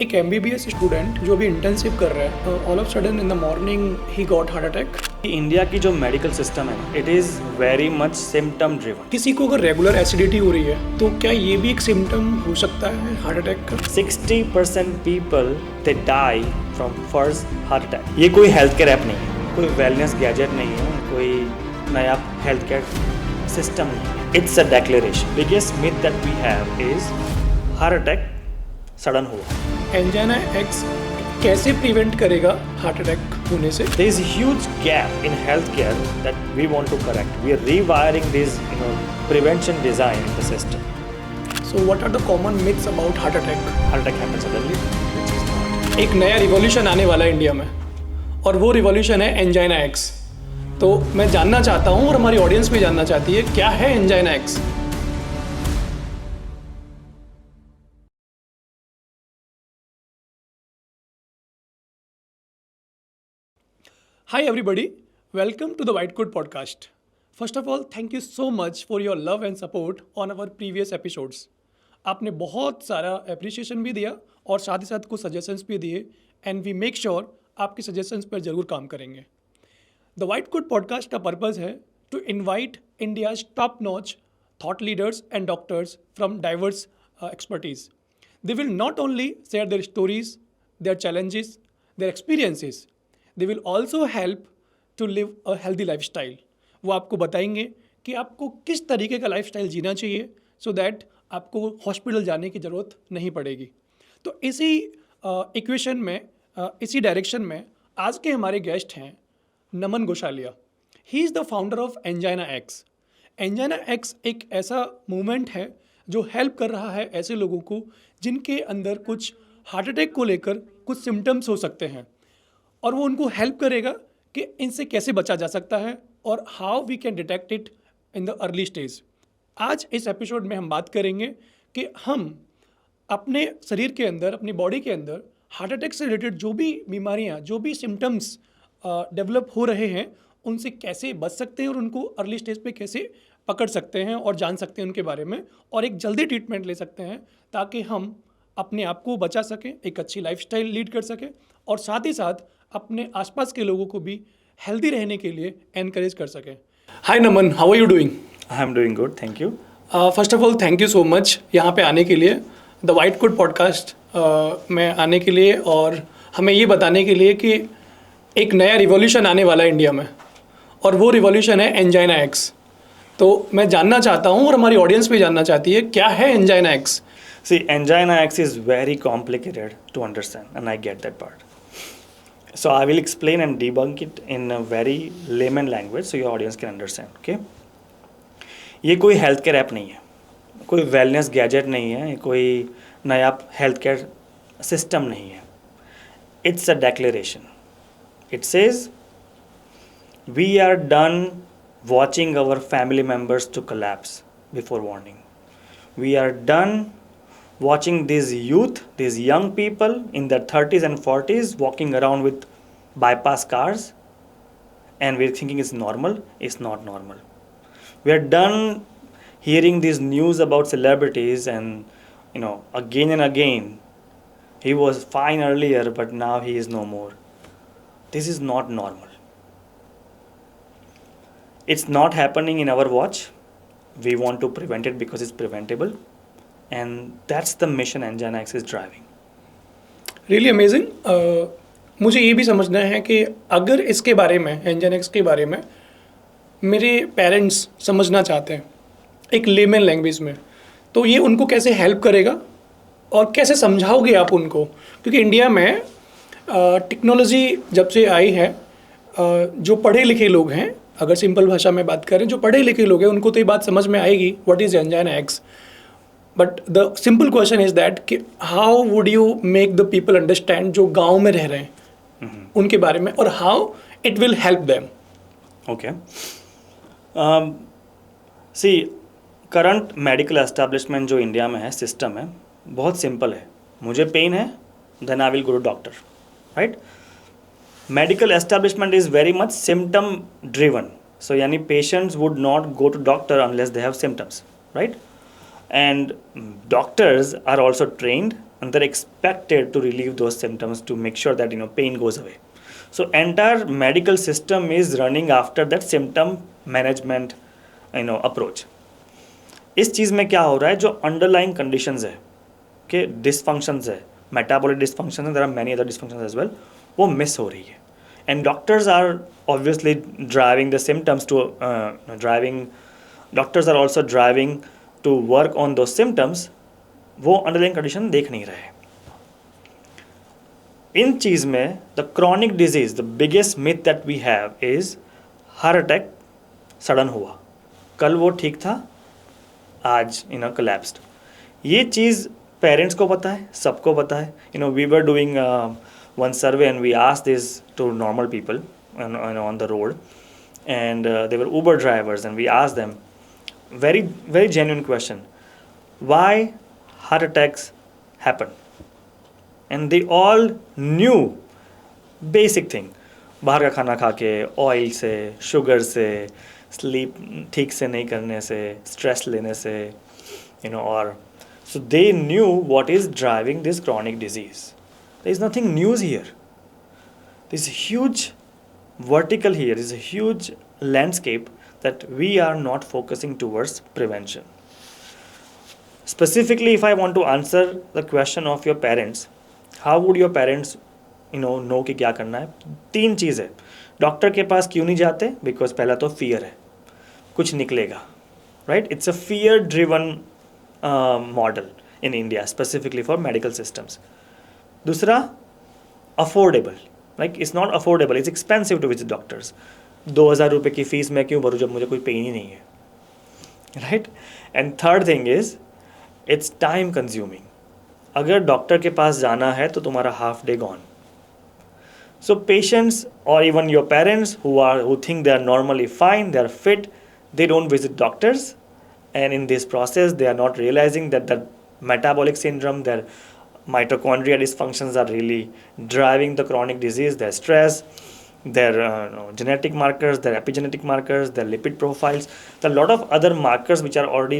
एक MBBS student जो भी इंटर्नशिप कर रहा है, all of sudden in the morning he got heart attack. India की जो मेडिकल सिस्टम है it is very much symptom driven. किसी को अगर रेगुलर एसिडिटी हो रही है तो क्या ये भी एक सिम्टम हो सकता है हार्ट अटैक का? 60% people they die from first heart attack. ये कोई हेल्थ केयर ऐप नहीं है, कोई वेलनेस गैजेट नहीं है, कोई नया हेल्थ केयर सिस्टम नहीं है। It's a declaration. Biggest myth that we have is heart attack sudden हुआ। एंजाइना एक्स कैसे प्रिवेंट करेगा हार्ट अटैक होने से? There is a huge gap in healthcare that we want to correct. We are rewiring this, prevention design in the system. So what are the common myths about heart attack? Heart attack happens suddenly, which is not. एक नया revolution आने वाला है India में और वो revolution है angina x. तो मैं जानना चाहता हूँ और हमारी ऑडियंस भी जानना चाहती है, क्या है angina x? Hi everybody, welcome to the White Coat podcast. First of all, thank you so much for your love and support on our previous episodes. आपने बहुत सारा appreciation भी दिया और साथ ही साथ कुछ suggestions भी दिए and we make sure आपकी suggestions पर ज़रूर काम करेंगे. The White Coat podcast का purpose है to invite India's top-notch thought leaders and doctors from diverse expertise. They will not only share their stories, their challenges, their experiences. They will also help to live a healthy lifestyle. वो आपको बताएंगे कि आपको किस तरीके का lifestyle जीना चाहिए so that आपको हॉस्पिटल जाने की ज़रूरत नहीं पड़ेगी। तो इसी इक्वेशन में, इसी डायरेक्शन में आज के हमारे गेस्ट हैं Naman Gosalia. He is the founder of Angina X. Angina X एक ऐसा मूवमेंट है जो हेल्प कर रहा है ऐसे लोगों को जिनके अंदर कुछ हार्ट अटैक को लेकर कुछ सिम्टम्स हो सकते हैं, और वो उनको हेल्प करेगा कि इनसे कैसे बचा जा सकता है और how we can detect it in the early stage. आज इस एपिसोड में हम बात करेंगे कि हम अपने शरीर के अंदर, अपनी बॉडी के अंदर हार्ट अटैक से रिलेटेड जो भी बीमारियां, जो भी सिम्टम्स डेवलप हो रहे हैं, उनसे कैसे बच सकते हैं और उनको अर्ली स्टेज पे कैसे पकड़ सकते हैं और जान सकते हैं उनके बारे में, और एक जल्दी ट्रीटमेंट ले सकते हैं ताकि हम अपने आप को बचा सकें, एक अच्छी लाइफस्टाइल लीड कर सकें और साथ ही साथ अपने आसपास के लोगों को भी हेल्दी रहने के लिए एनकरेज कर सकें। Hi Naman, how are you doing? I am doing good, thank you. First of all thank you so much यहाँ पे आने के लिए, द वाइट कोट पॉडकास्ट में आने के लिए और हमें ये बताने के लिए कि एक नया रिवॉल्यूशन आने वाला है इंडिया में और वो रिवॉल्यूशन है एंजाइना एक्स। तो मैं जानना चाहता हूँ और हमारी ऑडियंस भी जानना चाहती है, क्या है angina x? See, Angina X is very complicated to understand, and I get that part. So I will explain and debunk it in a very layman language so your audience can understand. Okay? ये कोई health care app नहीं है, कोई wellness gadget नहीं है, कोई नया health care system नहीं है. It's a declaration. It says we are done watching our family members to collapse before warning. We are done watching these youth, these young people in their 30s and 40s walking around with bypass cars, and we're thinking it's normal. It's not normal. We are done hearing these news about celebrities and again and again, he was fine earlier but now he is no more. This is not normal. It's not happening in our watch. We want to prevent it because it's preventable. And that's the mission Angina X is driving. Really amazing. मुझे ये भी समझना है कि अगर इसके बारे में, एंजाइना एक्स के बारे में मेरे पेरेंट्स समझना चाहते हैं एक लेमन लैंग्वेज में, तो ये उनको कैसे हेल्प करेगा और कैसे समझाओगे आप उनको? क्योंकि इंडिया में टेक्नोलॉजी जब से आई है, जो पढ़े लिखे लोग हैं, अगर सिंपल भाषा में बात करें, जो पढ़े लिखे लोग हैं उनको तो ये बात समझ में आएगी what is Angina X. But the simple question is that कि how would you make the people understand जो गांव में रह रहे हैं उनके बारे में, और how it will help them? Okay, see current medical establishment जो इंडिया में है, सिस्टम है, बहुत सिंपल है. मुझे पेन है, then I will go to doctor, right? Medical establishment is very much symptom driven. So यानी patients would not go to doctor unless they have symptoms, right? And doctors are also trained and they're expected to relieve those symptoms to make sure that pain goes away. So entire medical system is running after that symptom management approach. इस चीज़ में क्या हो रहा है, जो underlying conditions है, कि dysfunctions है, मेटाबॉलिक डिसफंक्शन है, there are many other dysfunctions as well, वो मिस हो रही है. And doctors are obviously driving the symptoms to doctors are also driving to work on those symptoms. वो अंडरलाइंग कंडीशन देख नहीं रहे. इन चीज़ में the chronic disease, the biggest myth that we have is heart attack sudden हुआ, कल वो ठीक था, आज कोलैप्स्ड. ये चीज़ पेरेंट्स को पता है, सबको पता है. We were doing one survey and we asked this to normal people on the road, and they were Uber drivers, and we asked them very very genuine question, why heart attacks happen, and they all knew basic thing. बाहर का खाना खा के, oil से, sugar से, sleep ठीक से नहीं करने से, स्ट्रेस लेने से, और so they knew what is driving this chronic disease. There is nothing news here. There is a huge vertical here, there is a huge landscape that we are not focusing towards prevention. Specifically, if I want to answer the question of your parents, how would your parents know कि क्या करना है? 3 चीज़ है. Doctor के पास क्यों नहीं जाते? Because पहला तो फियर है, कुछ निकलेगा, right? It's a fear driven model in India, specifically for medical systems. दूसरा, affordable, like it's not affordable, it's expensive to visit doctors. 2,000 रुपये की फ़ीस मैं क्यों भरूँ जब मुझे कोई पेन ही नहीं है, right? And third thing is it's time consuming. अगर डॉक्टर के पास जाना है तो तुम्हारा हाफ डे गॉन. सो पेशेंट्स और even your parents who think they are normally fine, they are fit, they don't visit doctors, and in this process they are not realizing that the metabolic syndrome, their mitochondria dysfunctions are really driving the chronic disease, their stress, their genetic markers, their epigenetic markers, their lipid profiles, there are a lot of other markers which are already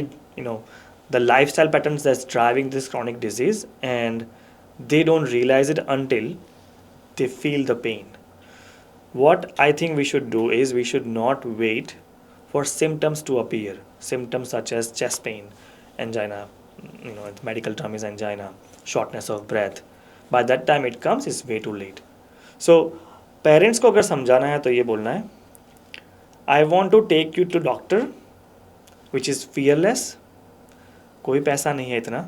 the lifestyle patterns that's driving this chronic disease, and they don't realize it until they feel the pain. What I think we should do is we should not wait for symptoms to appear. Symptoms such as chest pain, angina, the medical term is angina, shortness of breath. By that time it comes, it's way too late. So parents को अगर समझाना है तो ये बोलना है, I want to take you to doctor which is fearless, कोई पैसा नहीं है इतना,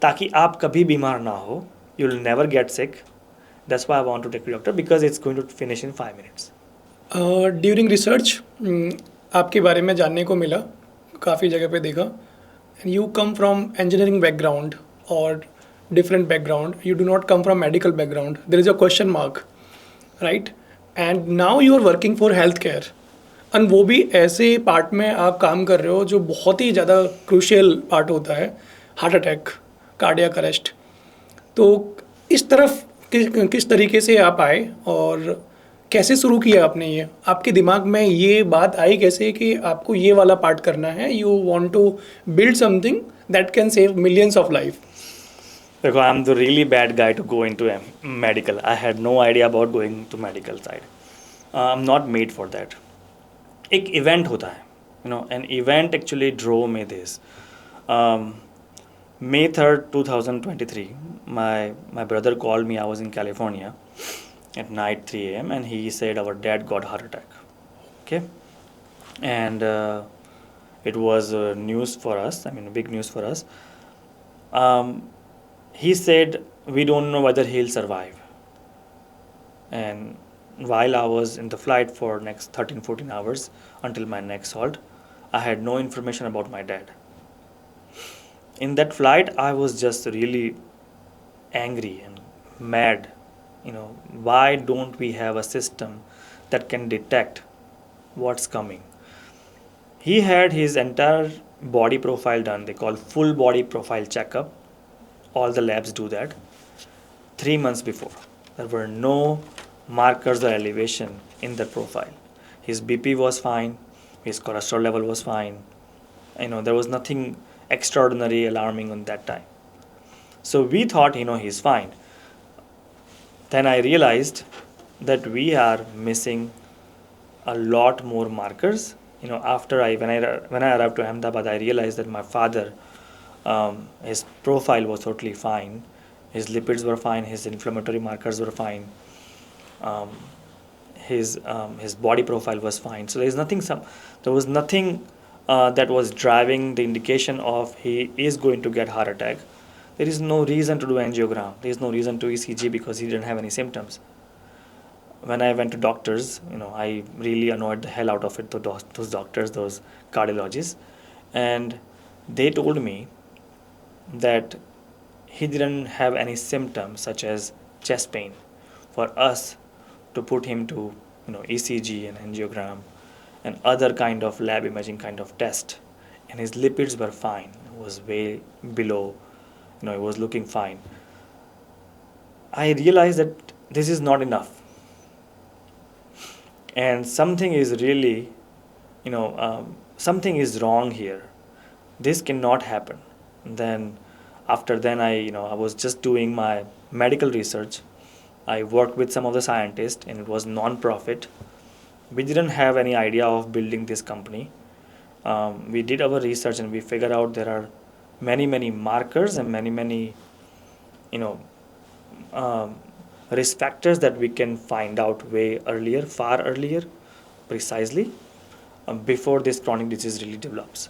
ताकि आप कभी बीमार ना हो, you will never get sick. That's why I want to take you doctor, because it's going to finish in 5 minutes. During research आपके बारे में जानने को मिला, काफ़ी जगह पे देखा, and you come from engineering background और different background, you do not come from medical background. There is a question mark, right? And now you are working for health care, and वो भी ऐसे पार्ट में आप काम कर रहे हो जो बहुत ही ज़्यादा क्रूशियल पार्ट होता है, हार्ट अटैक, कार्डियक अरेस्ट. तो इस तरफ किस तरीके से आप आए और कैसे शुरू किया आपने? ये आपके दिमाग में ये बात आई कैसे कि आपको ये वाला पार्ट करना है, you want to build something that can save millions of life? Because I'm the really bad guy to go into medical. I had no idea about going to medical side. I'm not made for that. एक event होता है, an event actually drove me this. May 3rd, 2023, my brother called me. I was in California at night, 3 a.m. and he said our dad got heart attack. Okay, and it was news for us. I mean, big news for us. He said, we don't know whether he'll survive. And while I was in the flight for next 13-14 hours until my next halt, I had no information about my dad. In that flight, I was just really angry and mad. Why don't we have a system that can detect what's coming? He had his entire body profile done. They call full body profile checkup. All the labs do that. 3 months before, there were no markers or elevation in the profile. His BP was fine, his cholesterol level was fine. There was nothing extraordinary alarming on that time. So we thought, he's fine. Then I realized that we are missing a lot more markers. After when I arrived to Ahmedabad, I realized that my father, his profile was totally fine. His lipids were fine. His inflammatory markers were fine. Um, his body profile was fine. So there was nothing that was driving the indication of he is going to get heart attack. There is no reason to do angiogram. There is no reason to ECG because he didn't have any symptoms. When I went to doctors, I really annoyed the hell out of it to those doctors, those cardiologists, and they told me that he didn't have any symptoms such as chest pain for us to put him to ECG and angiogram and other kind of lab imaging kind of test, and his lipids were fine. It was way below, it was looking fine. I realized that this is not enough, and something is really, something is wrong here. This cannot happen. Then I was just doing my medical research. I worked with some of the scientists, and it was non-profit. We didn't have any idea of building this company. We did our research, and we figured out there are many markers and many risk factors that we can find out way earlier, far earlier, precisely, before this chronic disease really develops.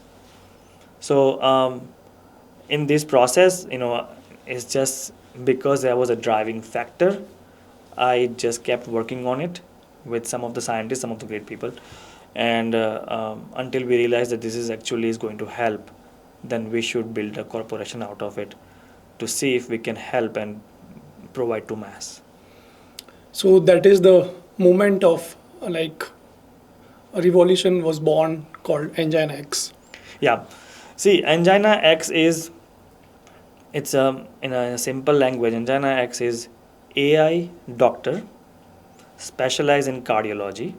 So in this process, it's just because there was a driving factor, I just kept working on it with some of the scientists, some of the great people, and until we realized that this is going to help, then we should build a corporation out of it to see if we can help and provide to mass. So that is the moment of like a revolution was born called Angina X. Yeah. See, Angina X is, it's in a simple language, Angina X is AI doctor specialized in cardiology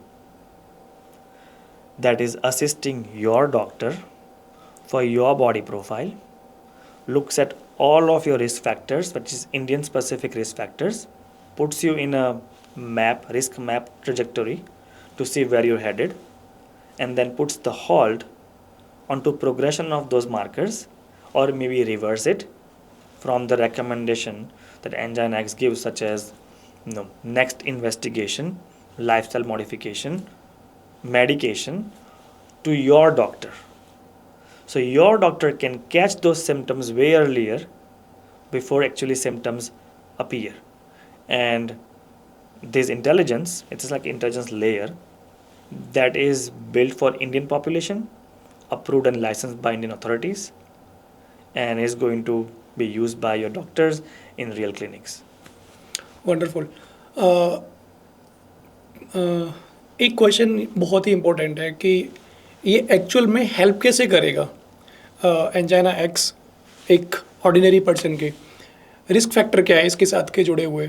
that is assisting your doctor for your body profile, looks at all of your risk factors, which is Indian specific risk factors, puts you in a risk map trajectory to see where you're headed, and then puts the halt onto progression of those markers, or maybe reverse it from the recommendation that Angina X gives, such as next investigation, lifestyle modification, medication, to your doctor. So your doctor can catch those symptoms way earlier before actually symptoms appear. And this intelligence, it's like intelligence layer that is built for Indian population, approved and licensed by Indian authorities, and is going to be used by your doctors in real clinics. Wonderful. एक question बहुत ही important है कि ये actual में help कैसे करेगा angina X एक ordinary person के. रिस्क फैक्टर क्या है इसके साथ के जुड़े हुए,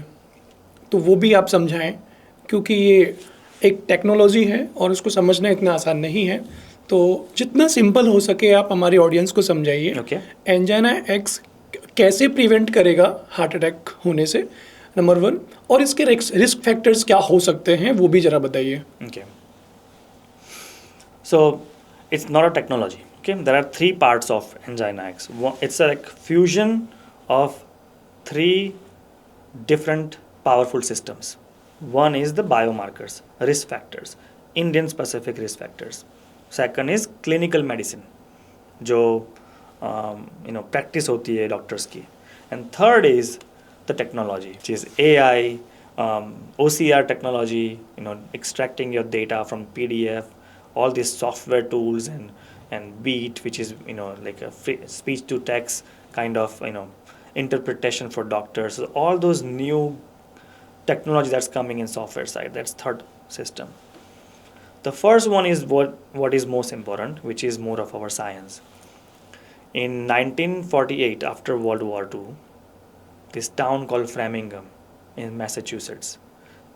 तो वो भी आप समझाएं, क्योंकि ये एक टेक्नोलॉजी है और उसको समझना इतना आसान नहीं है. तो जितना सिंपल हो सके आप हमारे ऑडियंस को समझाइए. एंजाइना एक्स कैसे प्रिवेंट करेगा हार्ट अटैक होने से, नंबर 1, और इसके रिस्क फैक्टर्स क्या हो सकते हैं वो भी जरा बताइए. Okay. So it's not a technology. Okay, there are 3 parts of Angina X. It's like fusion of 3 different powerful systems. One is the biomarkers, risk factors, Indian specific risk factors. Second is clinical medicine, जो practice होती है doctors की. And third is the technology, which is AI, OCR technology, extracting your data from PDF, all these software tools, and Beat, which is like a speech to text kind of interpretation for doctors. So all those new technology that's coming in software side, that's third system. The first one is what is most important, which is more of our science. In 1948, after World War II, this town called Framingham in Massachusetts,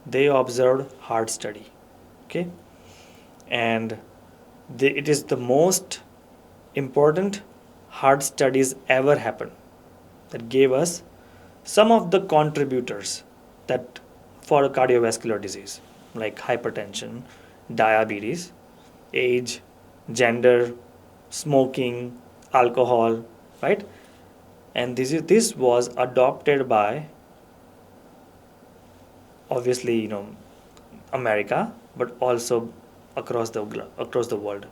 they observed heart study. Okay, and it is the most important heart studies ever happened. that gave us some of the contributors that for cardiovascular disease like hypertension, diabetes, age, gender, smoking, alcohol, right? And this was adopted by obviously America, but also across the world,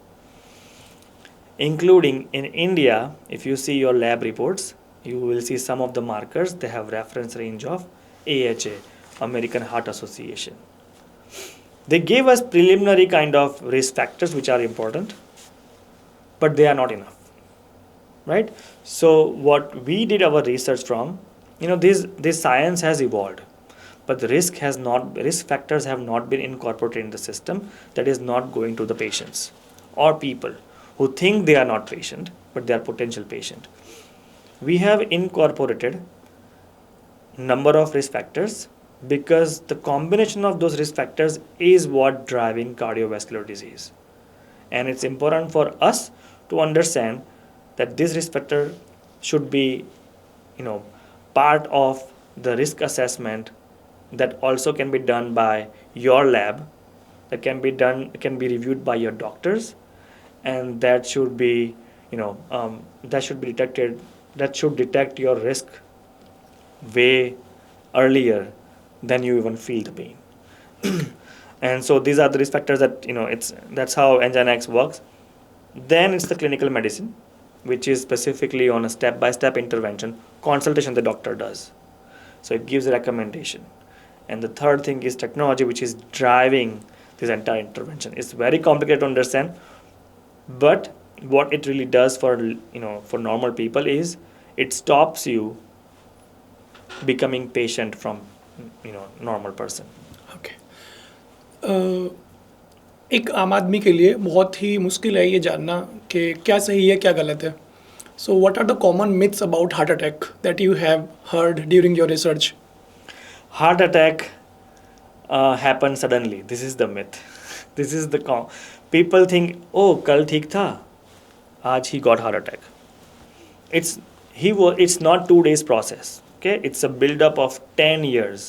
including in India. If you see your lab reports, you will see some of the markers. They have reference range of AHA, American Heart Association. They gave us preliminary kind of risk factors which are important, but they are not enough, right? So what we did our research from, this science has evolved, but the risk factors have not been incorporated in the system. That is not going to the patients or people who think they are not patient, but they are potential patient. We have incorporated number of risk factors because the combination of those risk factors is what driving cardiovascular disease. And it's important for us to understand that this risk factor should be part of the risk assessment that also can be done by your lab, that can be reviewed by your doctors, and that should be detected, that should detect your risk way earlier than you even feel the pain. And so these are the risk factors that that's how AnginaX works. Then it's the clinical medicine, which is specifically on a step-by-step intervention consultation the doctor does. So it gives a recommendation. And the third thing is technology, which is driving this entire intervention. It's very complicated to understand, but what it really does for normal people is it stops you becoming patient from normal person. Okay एक आम आदमी के लिए बहुत ही मुश्किल है ये जानना कि क्या सही है क्या गलत है. So what are the common myths about heart attack that you have heard during your research. Heart attack happens suddenly. This is the myth. This is the people think, oh, kal theek tha, aaj he got heart attack. It's not 2 days process. Okay, it's a build up of 10 years,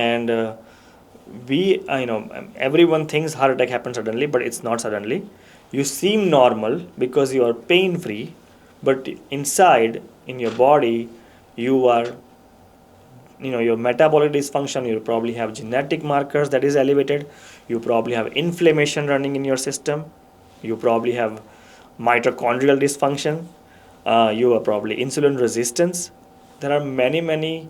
and everyone thinks heart attack happens suddenly, but it's not suddenly. You seem normal because you are pain free, but inside in your body you are your metabolic dysfunction. You probably have genetic markers that is elevated. You probably have inflammation running in your system. You probably have mitochondrial dysfunction. You are probably insulin resistance. There are many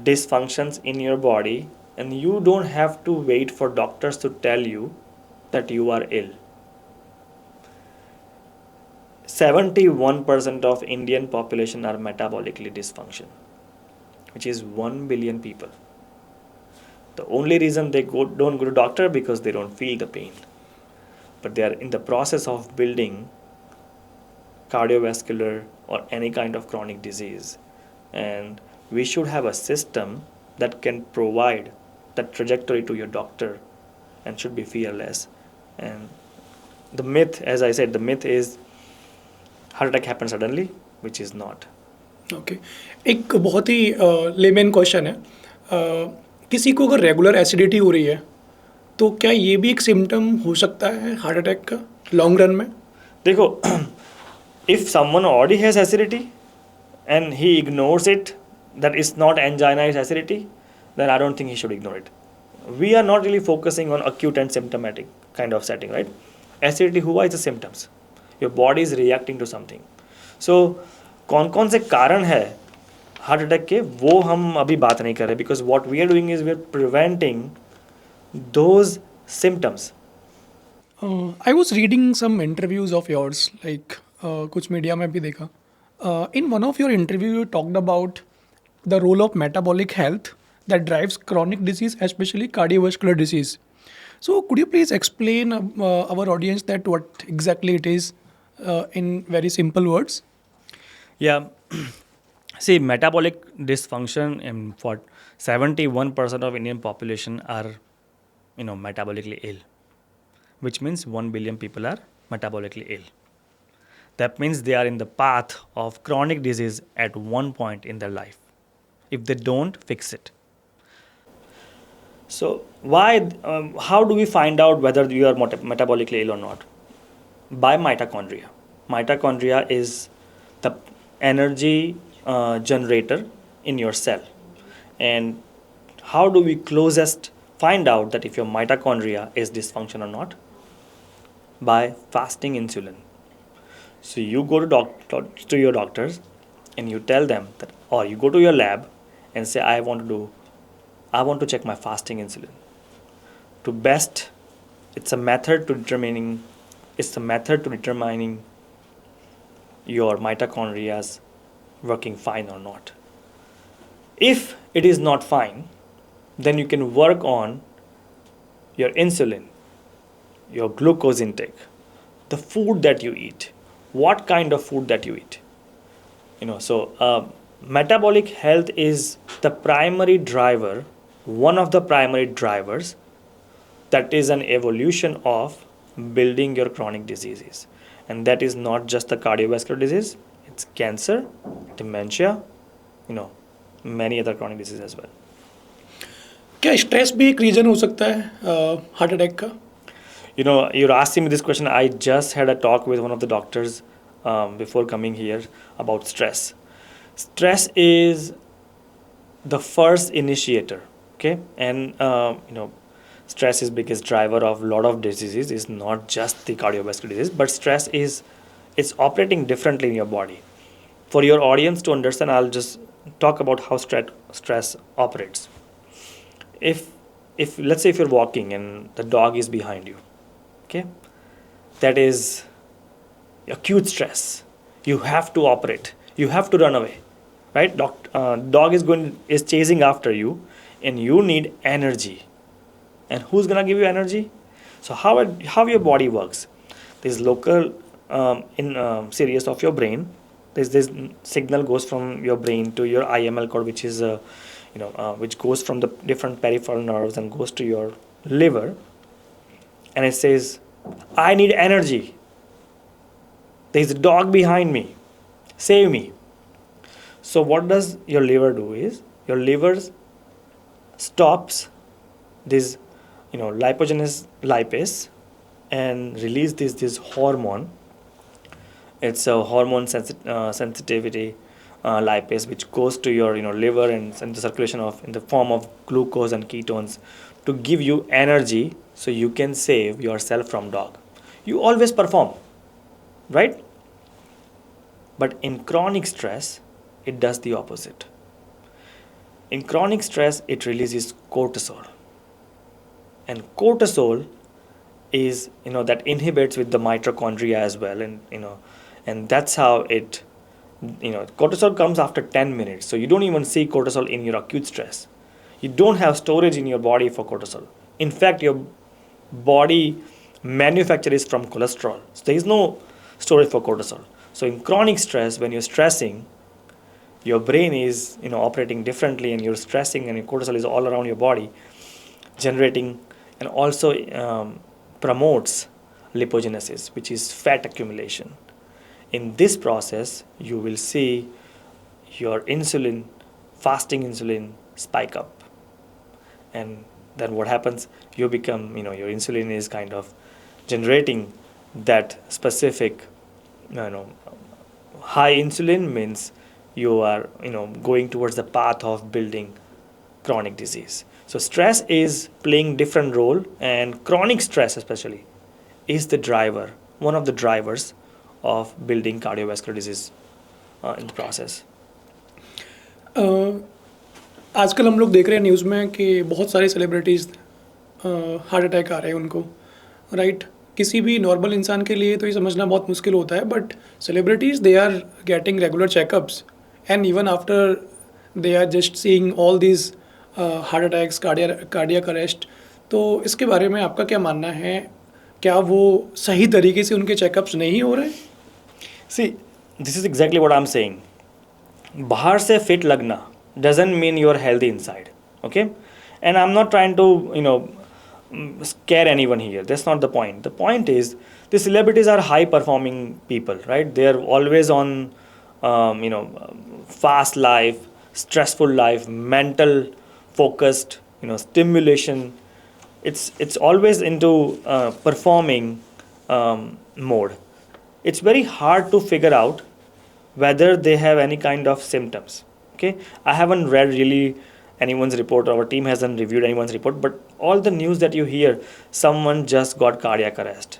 dysfunctions in your body, and you don't have to wait for doctors to tell you that you are ill. 71% of Indian population are metabolically dysfunction, which is 1 billion people. The only reason they don't go to doctor because they don't feel the pain, but they are in the process of building cardiovascular or any kind of chronic disease, and we should have a system that can provide that trajectory to your doctor and should be fearless. And the myth, as I said, the myth is heart attack happens suddenly, which is not. Okay एक बहुत ही layman question है. किसी को अगर regular acidity हो रही है तो क्या ये भी एक सिम्टम हो सकता है हार्ट अटैक का लॉन्ग रन में. देखो, if someone already has acidity and he ignores it, that is not angina, is acidity, then I don't think he should ignore it. We are not really focusing on acute and symptomatic kind of setting, right? Acidity हुआ is the symptoms. Your body is reacting to something. So कौन कौन से कारण है heart attack के, वो हम अभी बात नहीं कर रहे, because what we are doing is we are preventing those symptoms. I was reading some interviews of yours like कुछ मीडिया में भी देखा. In one of your interview you talked about the role of metabolic health that drives chronic disease specially cardiovascular disease. So could you please explain our audience that what exactly it is in very simple words. Yeah, see, metabolic dysfunction, and for 71% of Indian population are, metabolically ill, which means 1 billion people are metabolically ill. that means they are in the path of chronic disease at one point in their life if they don't fix it. So how do we find out whether you are metabolically ill or not? By mitochondria. Mitochondria is the energy generator in your cell. And how do we closest find out that if your mitochondria is dysfunction or not? By fasting insulin. So you go to your doctors and you tell them that, or you go to your lab and say, I want to check my fasting insulin. To best, it's a method to determining your mitochondria's working fine or not. If it is not fine, then you can work on your insulin, your glucose intake, the food that you eat, what kind of food that you eat. Metabolic health is the primary driver, one of the primary drivers that is an evolution of building your chronic diseases. And that is not just the cardiovascular disease, it's cancer, dementia, many other chronic diseases as well. क्या stress भी एक reason हो सकता है heart attack का? You're asking me this question. I just had a talk with one of the doctors before coming here about stress. Stress is the first initiator, okay? And stress is biggest driver of a lot of diseases. It's not just the cardiovascular disease, but stress it's operating differently in your body. For your audience to understand, I'll just talk about how stress operates. If let's say if you're walking and the dog is behind you, okay, that is acute stress. You have to operate. You have to run away, right? Dog is chasing after you, and you need energy. And who's gonna give you energy? So how your body works? There's local series of your brain. There's this signal goes from your brain to your IML cord, which is which goes from the different peripheral nerves and goes to your liver, and it says, I need energy. There's a dog behind me. Save me. So what does your liver do is, your liver stops this lipogenous lipase and release this hormone. It's a hormone sensitivity lipase, which goes to your liver and the circulation in the form of glucose and ketones to give you energy so you can save yourself from dog. You always perform, right? But in chronic stress, it does the opposite. In chronic stress, it releases cortisol. And cortisol is, that inhibits with the mitochondria as well. And that's how it, cortisol comes after 10 minutes. So you don't even see cortisol in your acute stress. You don't have storage in your body for cortisol. In fact, your body manufacture is from cholesterol. So there is no storage for cortisol. So in chronic stress, when you're stressing, your brain is operating differently, and you're stressing, and your cortisol is all around your body, generating, and also promotes lipogenesis, which is fat accumulation. In this process, you will see your fasting insulin spike up. And then what happens? You become, your insulin is kind of generating that specific, high insulin means you are, going towards the path of building chronic disease. So stress is playing different role, and chronic stress especially is the driver, one of the drivers of building cardiovascular disease in the process. आजकल हम लोग देख रहे हैं news में कि बहुत सारे सेलिब्रिटीज़ हार्ट अटैक आ रहे हैं उनको, राइट? किसी भी नॉर्मल इंसान के लिए तो ये समझना बहुत मुश्किल होता है, but celebrities they are getting regular checkups, and even after they are just seeing all these heart attacks, cardiac arrest. तो इसके बारे में आपका क्या मानना है? क्या वो सही तरीके से उनके चेकअप्स नहीं हो रहे? See, this is exactly what I'm saying. बाहर से फिट लगना doesn't mean you're healthy inside, okay? And I'm not trying to scare anyone here. That's not the point. The point is the celebrities are high performing people, right? They are always on, fast life, stressful life, mental focused, stimulation. It's always into performing mode. It's very hard to figure out whether they have any kind of symptoms. Okay, I haven't read really anyone's report. Our team hasn't reviewed anyone's report, but all the news that you hear, someone just got cardiac arrest.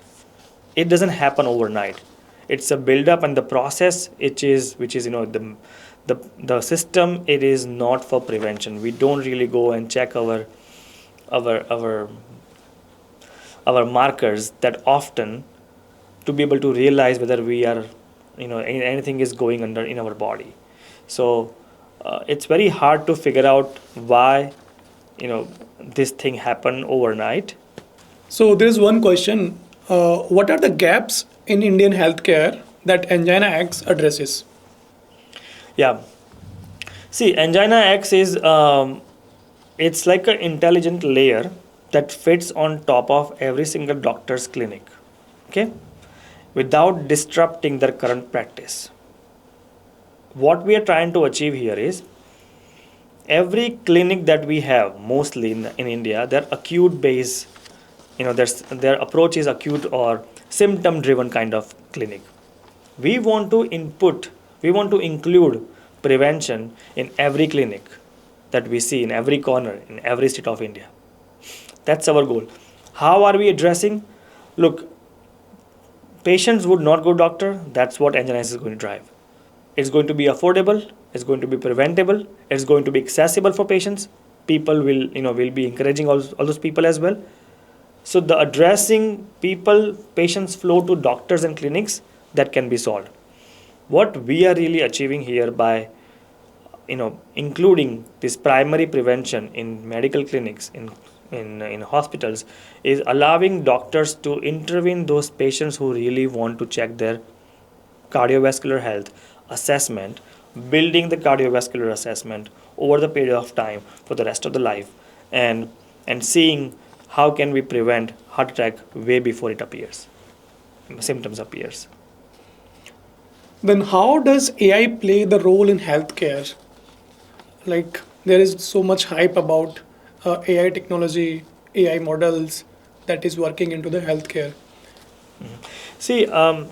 It doesn't happen overnight. It's a build up and the process, which is the system. It is not for prevention. We don't really go and check our our our markers that often to be able to realize whether we are anything is going under in our body. So it's very hard to figure out why this thing happened overnight. So there is one question. What are the gaps in Indian healthcare that Angina X addresses? Yeah, see, Angina X is it's like an intelligent layer that fits on top of every single doctor's clinic, okay, without disrupting their current practice. What we are trying to achieve here is every clinic that we have, mostly in India, they're acute based, their approach is acute or symptom driven kind of clinic. We want to include prevention in every clinic that we see in every corner, in every state of India. That's our goal. How are we addressing? Look, patients would not go doctor. That's what AnginaX is going to drive. It's going to be affordable. It's going to be preventable. It's going to be accessible for patients. People will be encouraging all those people as well. So the addressing patients flow to doctors and clinics, that can be solved. What we are really achieving here by including this primary prevention in medical clinics, in hospitals, is allowing doctors to intervene those patients who really want to check their cardiovascular health assessment, building the cardiovascular assessment over the period of time for the rest of the life, and seeing how can we prevent heart attack way before it appears, symptoms appears. Then how does AI play the role in healthcare? Like there is so much hype about AI technology, AI models that is working into the healthcare. See, AI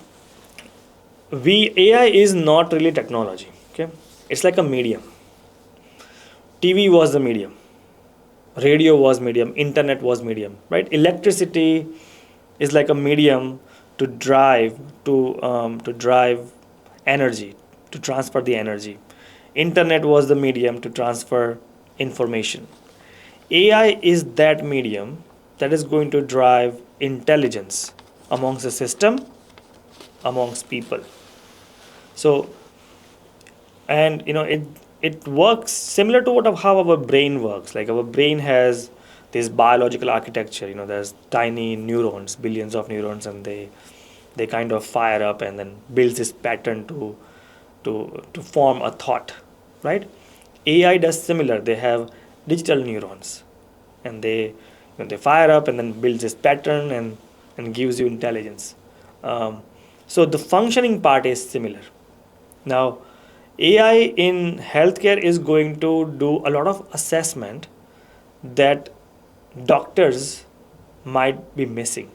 is not really technology. Okay, it's like a medium. TV was the medium, radio was medium, internet was medium, right? Electricity is like a medium to drive energy, to transfer the energy. Internet was the medium to transfer information. AI is that medium that is going to drive intelligence amongst the system, amongst people. So, and it works similar to how our brain works. Like our brain has this biological architecture. There's tiny neurons, billions of neurons, and they kind of fire up and then builds this pattern to form a thought, right? AI does similar. They have digital neurons, and they fire up and then builds this pattern and gives you intelligence. So the functioning part is similar. Now, AI in healthcare is going to do a lot of assessment that doctors might be missing.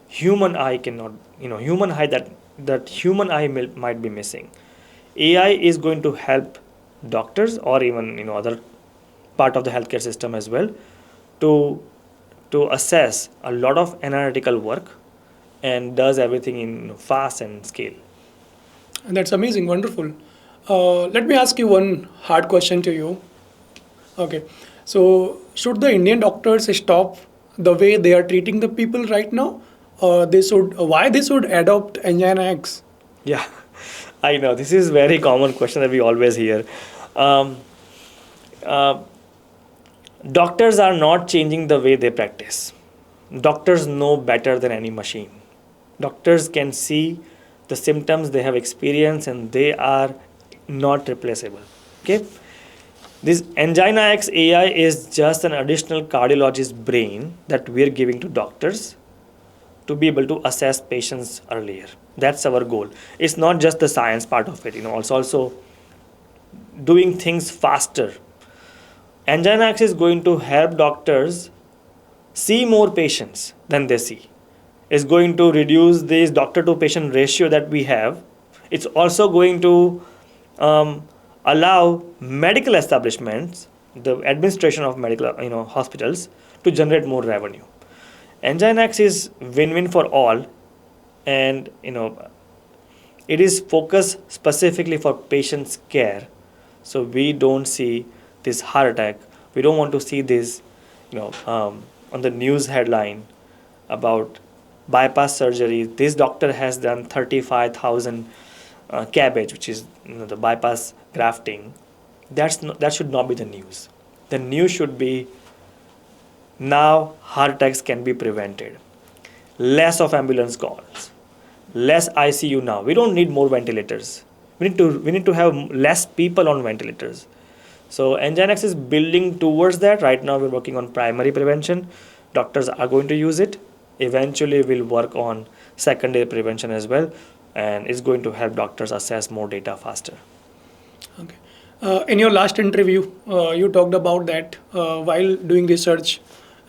Human eye cannot, human eye that human eye might be missing. AI is going to help doctors or even other part of the healthcare system as well to assess a lot of analytical work and does everything in fast and scale. And that's amazing, wonderful. Let me ask you one hard question to you. Okay, so should the Indian doctors stop the way they are treating the people right now? Why they should adopt Angina X? Yeah, I know this is very common question that we always hear. Um, uh, Doctors are not changing the way they practice. Doctors know better than any machine. Doctors can see the symptoms they have experienced and they are not replaceable. Okay, This Angina X AI is just an additional cardiologist brain that we're giving to doctors to be able to assess patients earlier. That's our goal. It's not just the science part of it, it's also doing things faster. Angina X is going to help doctors see more patients than they see. It's going to reduce this doctor to patient ratio that we have. It's also going to allow medical establishments, the administration of medical hospitals, to generate more revenue. AnginaX is win-win for all, and it is focused specifically for patients' care. So we don't see this heart attack. We don't want to see this, on the news headline about bypass surgery. This doctor has done 35,000 cabbage, which is the bypass grafting. That should not be the news. The news should be now heart attacks can be prevented. Less of ambulance calls. Less ICU now. We don't need more ventilators. We need to have less people on ventilators. So AnginaX is building towards that. Right now we're working on primary prevention. Doctors are going to use it. Eventually we'll work on secondary prevention as well, and it's going to help doctors assess more data faster. Okay. In your last interview, you talked about that while doing research,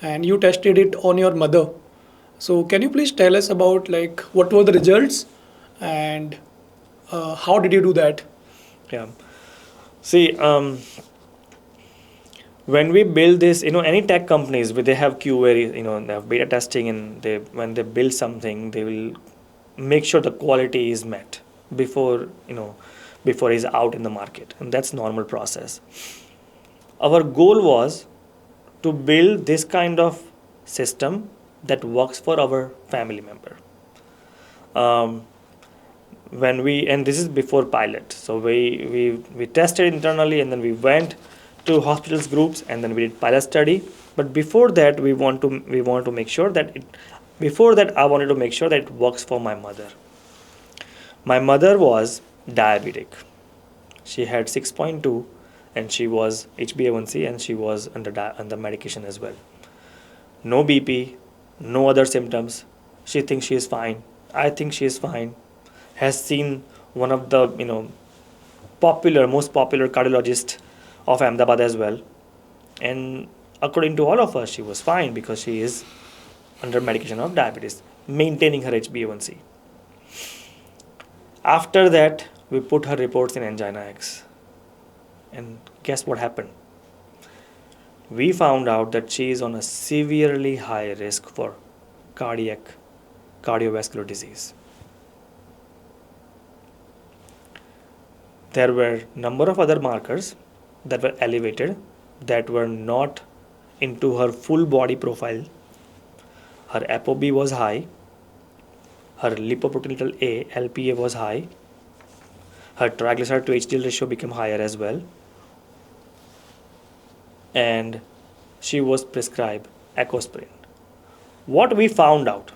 and you tested it on your mother. So can you please tell us about what were the results, and how did you do that? Yeah. See, when we build this, any tech companies, they have QA, they have beta testing, and when they build something, they will make sure the quality is met before it's out in the market, and that's normal process. Our goal was to build this kind of system that works for our family member. And this is before pilot, so we tested internally, and then we went to hospitals groups, and then we did pilot study. But before that, I wanted to make sure that it works for my mother. My mother was diabetic. She had 6.2, and she was HbA1c, and she was under medication as well. No BP, no other symptoms. She thinks she is fine. I think she is fine. Has seen one of the most popular cardiologist of Ahmedabad as well, and according to all of us, she was fine because she is under medication of diabetes, maintaining her HbA1c. After that, we put her reports in Angina X, and guess what happened? We found out that she is on a severely high risk for cardiovascular disease. There were number of other markers that were elevated, that were not into her full body profile. Her ApoB was high, her lipoprotein A, LPA was high, her triglyceride to HDL ratio became higher as well, and she was prescribed ecosprin. What we found out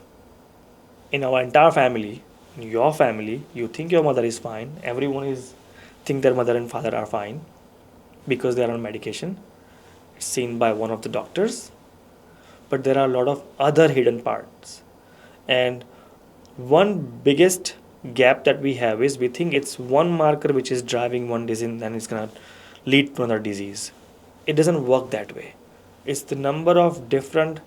in our entire family, in your family, you think your mother is fine, everyone think their mother and father are fine because they are on medication. It's seen by one of the doctors, but there are a lot of other hidden parts. And one biggest gap that we have is we think it's one marker which is driving one disease and it's going to lead to another disease. It doesn't work that way. It's the number of different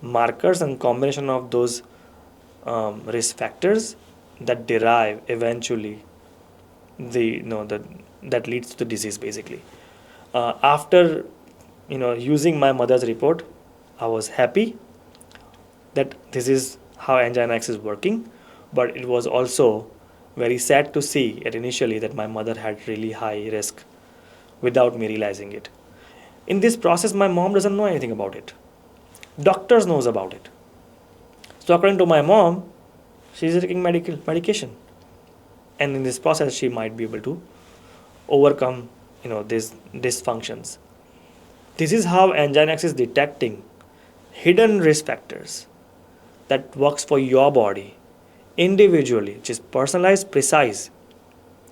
markers and combination of those risk factors that derive eventually that leads to the disease basically. After using my mother's report, I was happy that this is how AnginaX is working, but it was also very sad to see initially that my mother had really high risk without me realizing it. In this process, my mom doesn't know anything about it. Doctors knows about it. So according to my mom, she's taking medication. And in this process, she might be able to overcome these dysfunctions. This is how AnginaX is detecting hidden risk factors that works for your body individually, which is personalized, precise,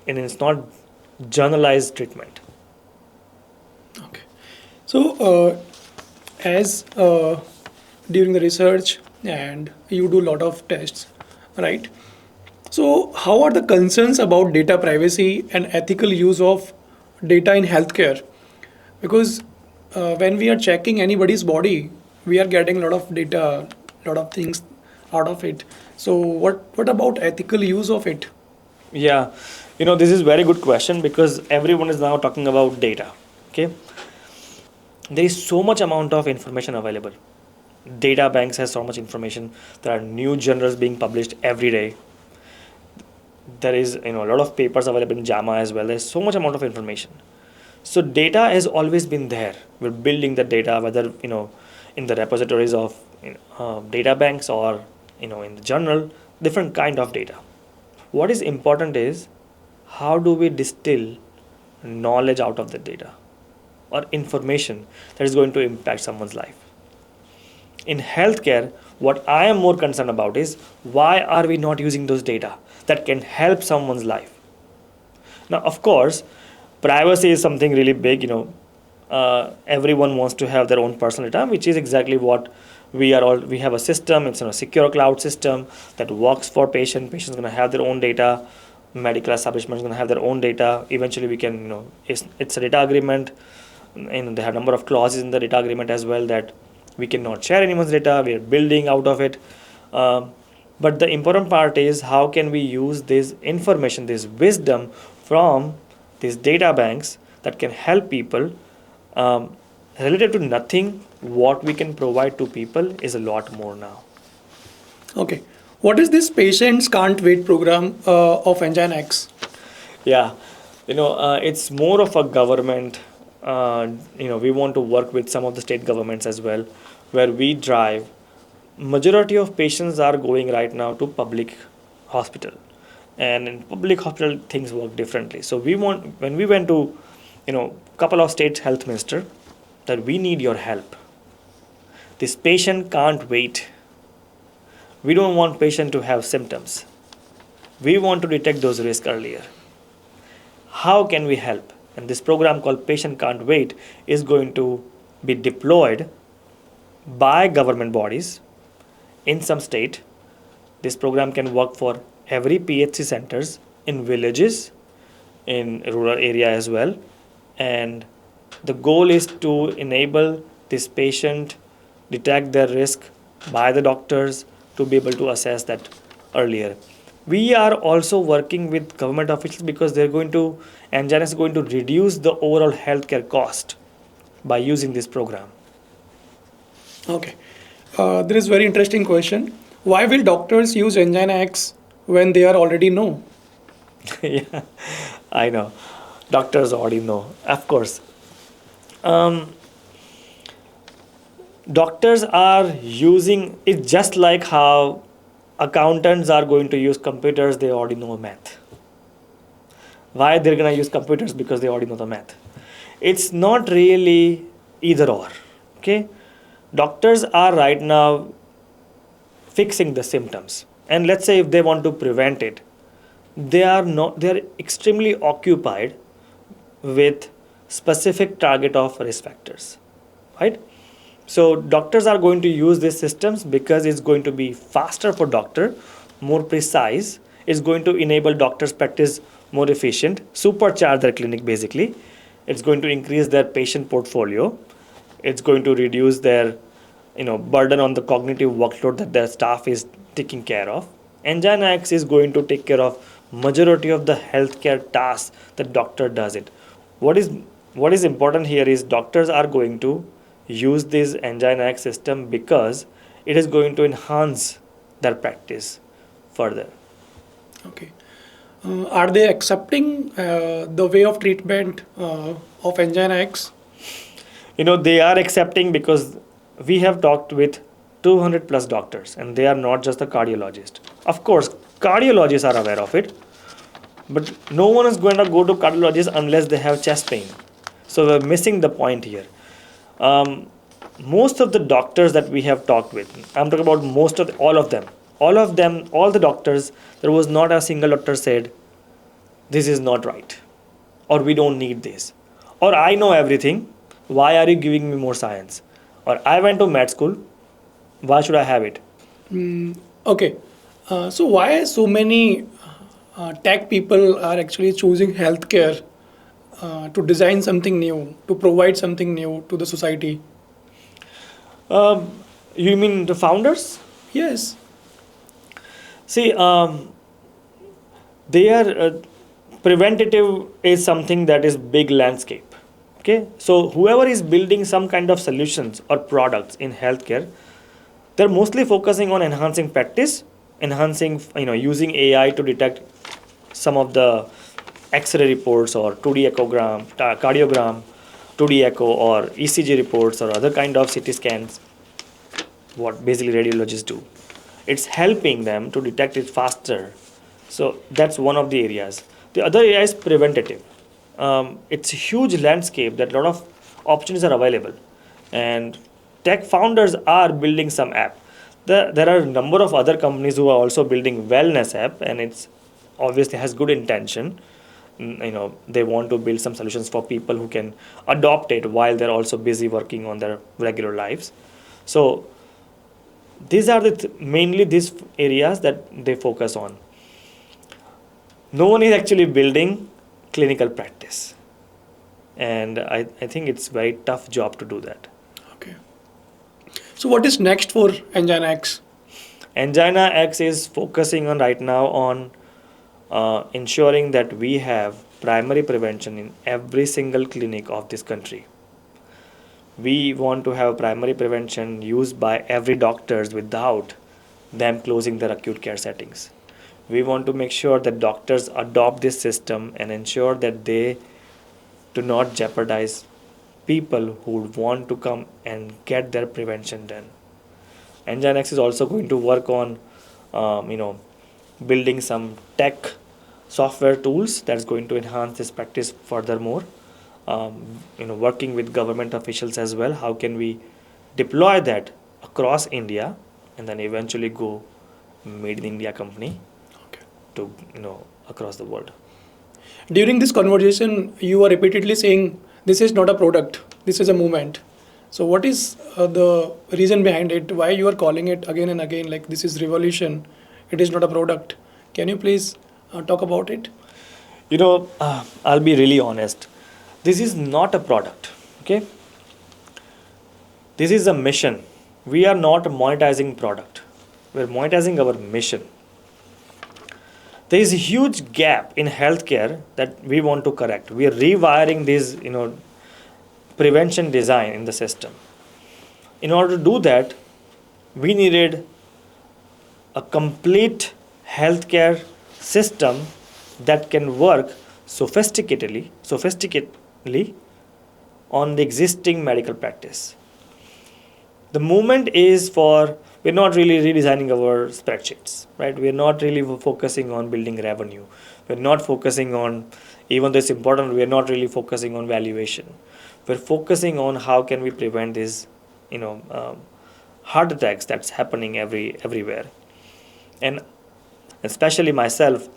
and it's not generalized treatment. Okay. So, as during the research and you do a lot of tests, right? So, how are the concerns about data privacy and ethical use of data in healthcare? Because when we are checking anybody's body, we are getting a lot of data, lot of things out of it. So, what about ethical use of it? Yeah, this is very good question because everyone is now talking about data. Okay, there is so much amount of information available. Data banks has so much information. There are new journals being published every day. There is a lot of papers available in JAMA as well. There's so much amount of information. So data has always been there. We're building the data, whether in the repositories of data banks or in the journal, different kind of data. What is important is how do we distill knowledge out of the data or information that is going to impact someone's life. In healthcare, what I am more concerned about is why are we not using those data that can help someone's life. Now, of course, privacy is something really big. Everyone wants to have their own personal data, which is exactly what we are all. We have a system. It's a secure cloud system that works for patient. Patients going to have their own data. Medical establishments going to have their own data. Eventually, we can. It's a data agreement, and they have a number of clauses in the data agreement as well that we cannot share anyone's data. We are building out of it. But the important part is how can we use this information, this wisdom from these data banks that can help people. Related to nothing, what we can provide to people is a lot more now. Okay. What is this Patients Can't Wait program of Angina X? Yeah, it's more of a government. We want to work with some of the state governments as well, where we drive. Majority of patients are going right now to public hospital, and in public hospital things work differently. So when we went to couple of state health minister that we need your help. This patient can't wait. We don't want patient to have symptoms. We want to detect those risks earlier. How can we help? And this program called Patient Can't Wait is going to be deployed by government bodies in some state. This program can work for every PHC centers in villages, in rural area as well. And the goal is to enable this patient detect their risk by the doctors to be able to assess that earlier. We are also working with government officials because Angina is going to reduce the overall healthcare cost by using this program. Okay. There is very interesting question. Why will doctors use Angina X when they are already know? Yeah, I know. Doctors already know, of course. Doctors are using it just like how accountants are going to use computers, they already know math. Why they're going to use computers? Because they already know the math. It's not really either or. Okay, doctors are right now fixing the symptoms, and let's say if they want to prevent it, they are extremely occupied with specific target of risk factors, right? So doctors are going to use these systems because it's going to be faster for doctor, more precise. It's going to enable doctors practice more efficient, supercharge their clinic basically. It's going to increase their patient portfolio. It's going to reduce their burden on the cognitive workload that their staff is taking care of. Angina X is going to take care of majority of the healthcare tasks that doctor does it. What is important here is doctors are going to use this Angina X system because it is going to enhance their practice further. Okay. Are they accepting the way of treatment of Angina X? They are accepting because we have talked with 200 plus doctors and they are not just the cardiologist. Of course, cardiologists are aware of it, but no one is going to go to cardiologist unless they have chest pain. So we're missing the point here. Most of the doctors that we have talked with, I'm talking about all of them, all the doctors, there was not a single doctor said, this is not right, or we don't need this, or I know everything, Why are you giving me more science? Or I went to med school, why should I have it? Okay. So why so many tech people are actually choosing healthcare to design something new, to provide something new to the society? Um, you mean the founders? Yes. See, they are preventative is something that is big landscape. Okay, so whoever is building some kind of solutions or products in healthcare, they're mostly focusing on enhancing practice, enhancing using AI to detect some of the X-ray reports or 2D echogram, cardiogram, 2D echo or ECG reports or other kind of CT scans. What basically radiologists do, it's helping them to detect it faster. So that's one of the areas. The other area is preventative. It's a huge landscape that a lot of options are available, and tech founders are building some app. There are a number of other companies who are also building wellness app, and it's obviously has good intention. They want to build some solutions for people who can adopt it while they're also busy working on their regular lives. So these are mainly these areas that they focus on. No one is actually building clinical practice, and I think it's very tough job to do that. Okay. So what is next for Angina X? Angina X is focusing on right now on ensuring that we have primary prevention in every single clinic of this country. We want to have primary prevention used by every doctors without them closing their acute care settings. We want to make sure that doctors adopt this system and ensure that they do not jeopardize people who want to come and get their prevention done. AnginaX is also going to work on, building some tech software tools that's going to enhance this practice furthermore. Working with government officials as well. How can we deploy that across India and then eventually go made in India company Okay. to across the world. During this conversation, you are repeatedly saying this is not a product, this is a movement. So what is the reason behind it? Why you are calling it again and again like this is revolution? It is not a product. Can you please talk about it? I'll be really honest. This is not a product. Okay. This is a mission. We are not monetizing product. We're monetizing our mission. There is a huge gap in healthcare that we want to correct. We are rewiring this, prevention design in the system. In order to do that, we needed a complete healthcare system that can work sophisticatedly on the existing medical practice. The movement is we're not really redesigning our spreadsheets, right? We're not really focusing on building revenue. We're not focusing on, even though it's important, we're not really focusing on valuation. We're focusing on how can we prevent these, heart attacks that's happening everywhere. And especially myself,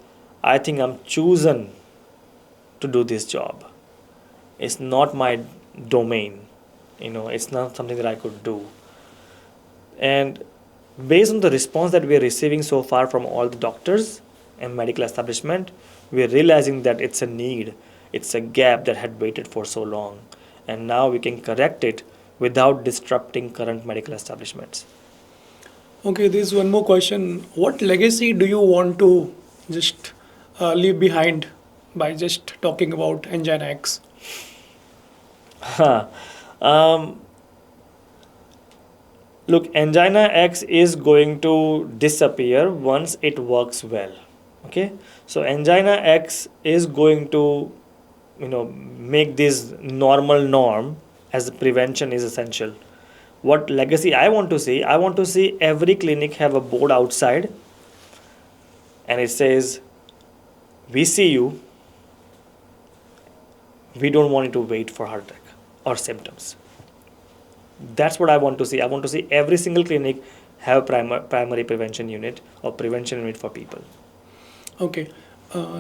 I think I'm chosen to do this job. It's not my domain. It's not something that I could do. And based on the response that we are receiving so far from all the doctors and medical establishment, we are realizing that it's a need, it's a gap that had waited for so long. And now we can correct it without disrupting current medical establishments. Okay, there's one more question. What legacy do you want to just leave behind by just talking about Angina X? Look, Angina X is going to disappear once it works well. Okay, so Angina X is going to, make this normal norm as prevention is essential. What legacy I want to see? I want to see every clinic have a board outside, and it says, "We see you. We don't want you to wait for heart attack or symptoms." That's what I want to see. I want to see every single clinic have primary prevention unit or prevention unit for people. Okay,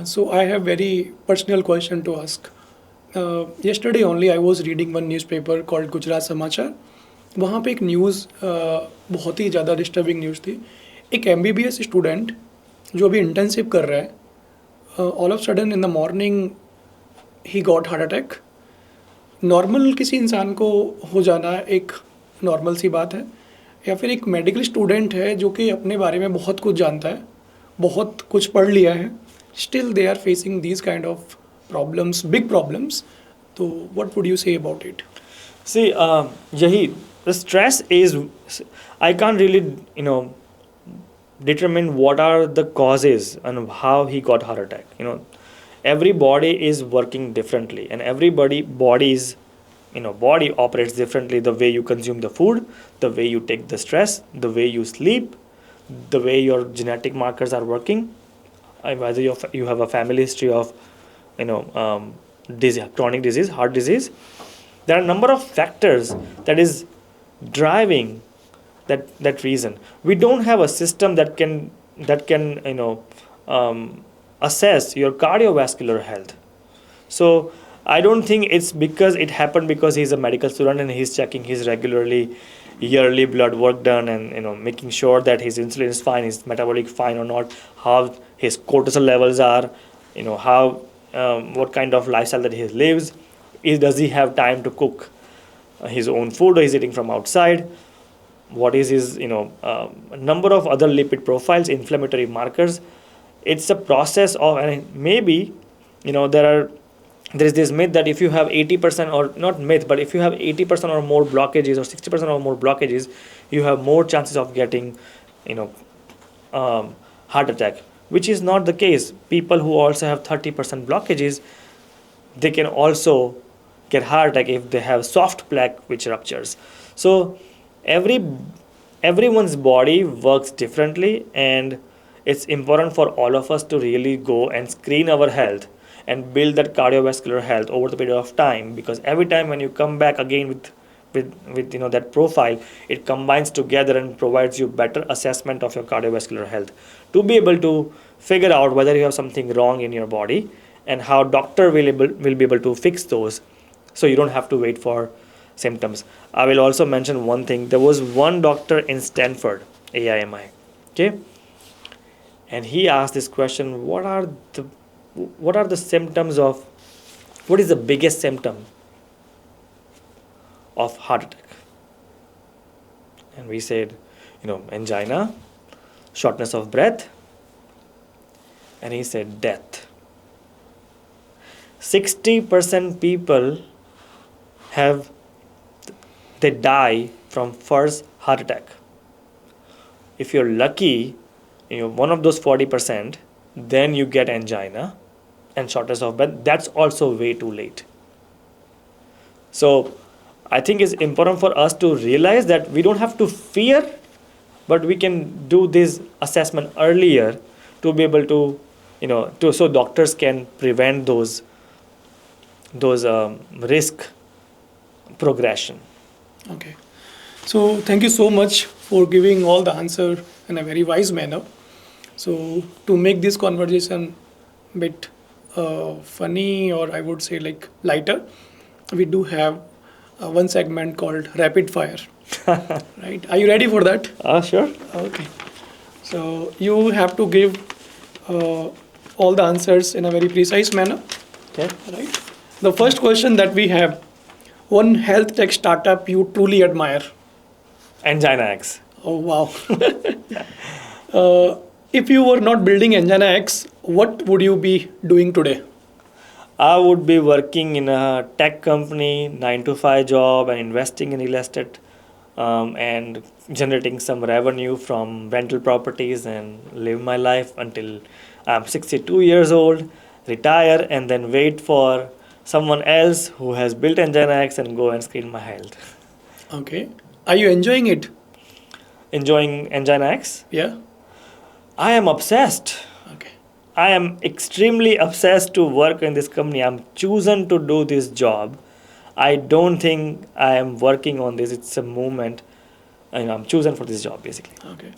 so I have very personal question to ask. yesterday only I was reading one newspaper called Gujarat समाचार. वहाँ पे एक news बहुत ही ज़्यादा disturbing news थी. एक MBBS student जो अभी इंटर्नशिप कर रहा है, all of sudden in the morning he got heart attack. Normal किसी इंसान को हो जाना एक नॉर्मल सी बात है, या फिर एक मेडिकल स्टूडेंट है जो कि अपने बारे में बहुत कुछ जानता है, बहुत कुछ पढ़ लिया है, still they are facing these kind of problems, big problems. तो what would you say about it? See, yahi, the stress is, I can't really, determine what are the causes and how he got heart attack. Every body is working differently, and body operates differently. The way you consume the food, the way you take the stress, the way you sleep, the way your genetic markers are working, whether you have a family history of, chronic disease, heart disease. There are a number of factors that is driving that reason. We don't have a system that can assess your cardiovascular health. So I don't think it's because it happened because he's a medical student and he's checking his regularly yearly blood work done, and making sure that his insulin is fine, his metabolic fine or not, how his cortisol levels are, how what kind of lifestyle that he lives. Does he have time to cook his own food, or is eating from outside? What is his number of other lipid profiles, inflammatory markers? It's a process of, and maybe there is this myth that if you have 80%, or not myth, but if you have 80% or more blockages or 60% or more blockages, you have more chances of getting heart attack, which is not the case. People who also have 30% blockages, they can also get heart attack if they have soft plaque which ruptures. So everyone's body works differently, and it's important for all of us to really go and screen our health and build that cardiovascular health over the period of time, because every time when you come back again with that profile, it combines together and provides you better assessment of your cardiovascular health to be able to figure out whether you have something wrong in your body, and how doctor will be able to fix those, so you don't have to wait for symptoms. I will also mention one thing. There was one doctor in Stanford, AIMI, okay, and he asked this question: what are the symptoms of, what is the biggest symptom of heart attack? And we said, angina, shortness of breath, and he said death. 60% people they die from first heart attack. If you're lucky, one of those 40%, then you get angina and shortness of breath. That's also way too late. So I think it's important for us to realize that we don't have to fear, but we can do this assessment earlier to be able to, so doctors can prevent those risk progression. Okay. So thank you so much for giving all the answer in a very wise manner. So to make this conversation a bit funny, or I would say like lighter, we do have one segment called rapid fire. Right? Are you ready for that? Sure. Okay. So you have to give all the answers in a very precise manner. Okay. Right? The first question that we have: one health tech startup you truly admire. Angina X. Oh wow. If you were not building Angina X, what would you be doing today? I would be working in a tech company, 9 to 5 job, and investing in real estate, and generating some revenue from rental properties, and live my life until I'm 62 years old, retire, and then wait for someone else who has built Angina X and go and screen my health. Okay. Are you enjoying it? Enjoying Angina X? Yeah. I am obsessed. Okay. I am extremely obsessed to work in this company. I'm chosen to do this job. I don't think I am working on this. It's a movement. And I'm chosen for this job, basically. Okay.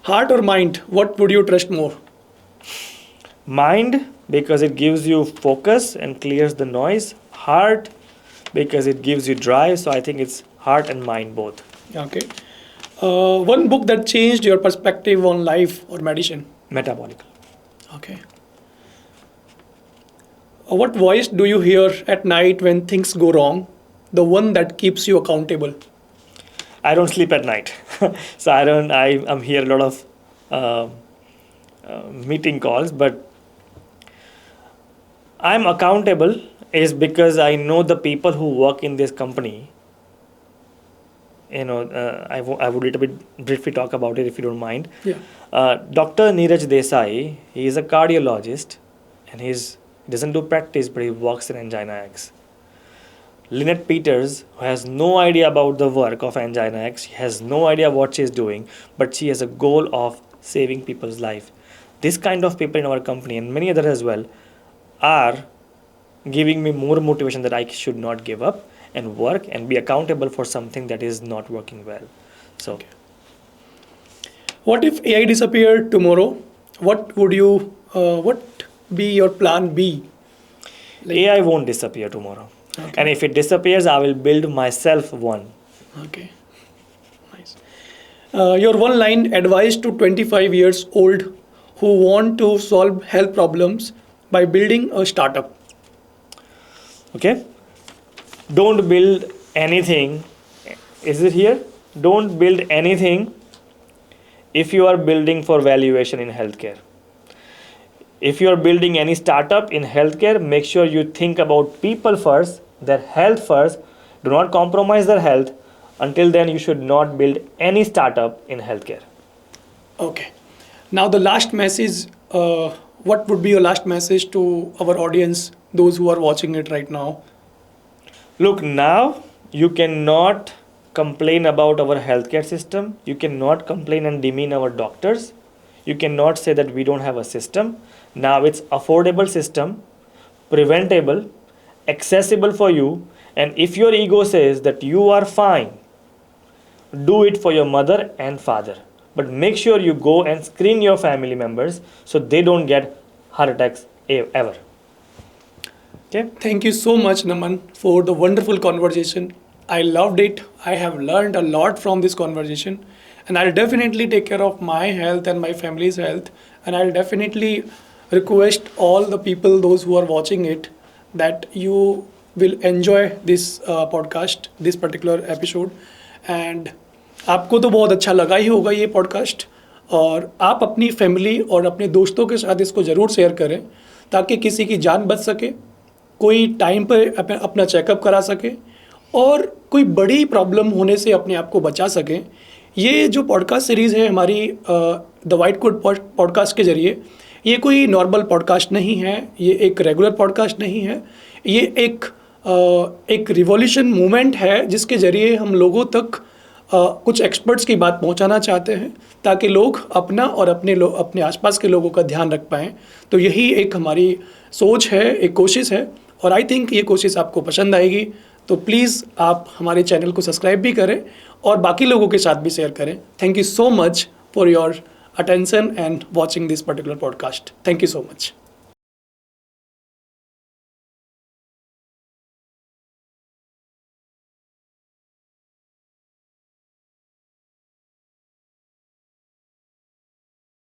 Heart or mind? What would you trust more? Mind, because it gives you focus and clears the noise. Heart, because it gives you drive. So I think it's heart and mind both. Okay. One book that changed your perspective on life or medicine. Metabolic. Okay. What voice do you hear at night when things go wrong? The one that keeps you accountable. I don't sleep at night, so I'm here a lot of meeting calls, but I'm accountable is because I know the people who work in this company. I would little bit briefly talk about it if you don't mind. Yeah. Dr. Neeraj Desai, he is a cardiologist, and he doesn't do practice, but he works in Angina X. Lynette Peters, who has no idea about the work of Angina X, she has no idea what she is doing, but she has a goal of saving people's life. This kind of people in our company and many others as well are giving me more motivation that I should not give up and work and be accountable for something that is not working well. So, Okay. What if AI disappeared tomorrow? What be your plan B? AI won't disappear tomorrow. Okay. And if it disappears, I will build myself one. Okay. Nice. Your one line advice to 25 years old who want to solve health problems by building a startup. Okay? Don't build anything. Is it here? Don't build anything if you are building for valuation in healthcare. If you are building any startup in healthcare, make sure you think about people first, their health first. Do not compromise their health. Until then, you should not build any startup in healthcare. Okay. Now the last message, what would be your last message to our audience, those who are watching it right now? Look, now you cannot complain about our healthcare system. You cannot complain and demean our doctors. You cannot say that we don't have a system. Now it's affordable system, preventable, accessible for you. And if your ego says that you are fine, do it for your mother and father. But make sure you go and screen your family members so they don't get heart attacks ever. Okay? Thank you so much, Naman, for the wonderful conversation. I loved it. I have learned a lot from this conversation. And I'll definitely take care of my health and my family's health. And I'll definitely request all the people, those who are watching it, that you will enjoy this podcast, this particular episode. And आपको तो बहुत अच्छा लगा ही होगा ये podcast, और आप अपनी फैमिली और अपने दोस्तों के साथ इसको ज़रूर शेयर करें ताकि किसी की जान बच सके, कोई टाइम पर अपना चेकअप करा सके और कोई बड़ी प्रॉब्लम होने से अपने आप को बचा सकें। ये जो पॉडकास्ट सीरीज़ है हमारी द वाइट कोट पॉडकास्ट के ज़रिए, ये कोई नॉर्मल पॉडकास्ट नहीं है, ये एक रेगुलर पॉडकास्ट नहीं है, ये एक रिवॉल्यूशन मूवमेंट है जिसके ज़रिए हम लोगों तक कुछ एक्सपर्ट्स की बात पहुंचाना चाहते हैं ताकि लोग अपना और अपने आसपास के लोगों का ध्यान रख पाएँ। तो यही एक हमारी सोच है, एक कोशिश है, और आई थिंक ये कोशिश आपको पसंद आएगी। तो प्लीज़ आप हमारे चैनल को सब्सक्राइब भी करें और बाकी लोगों के साथ भी शेयर करें। Thank you so much for your attention and watching this particular podcast. Thank you so much.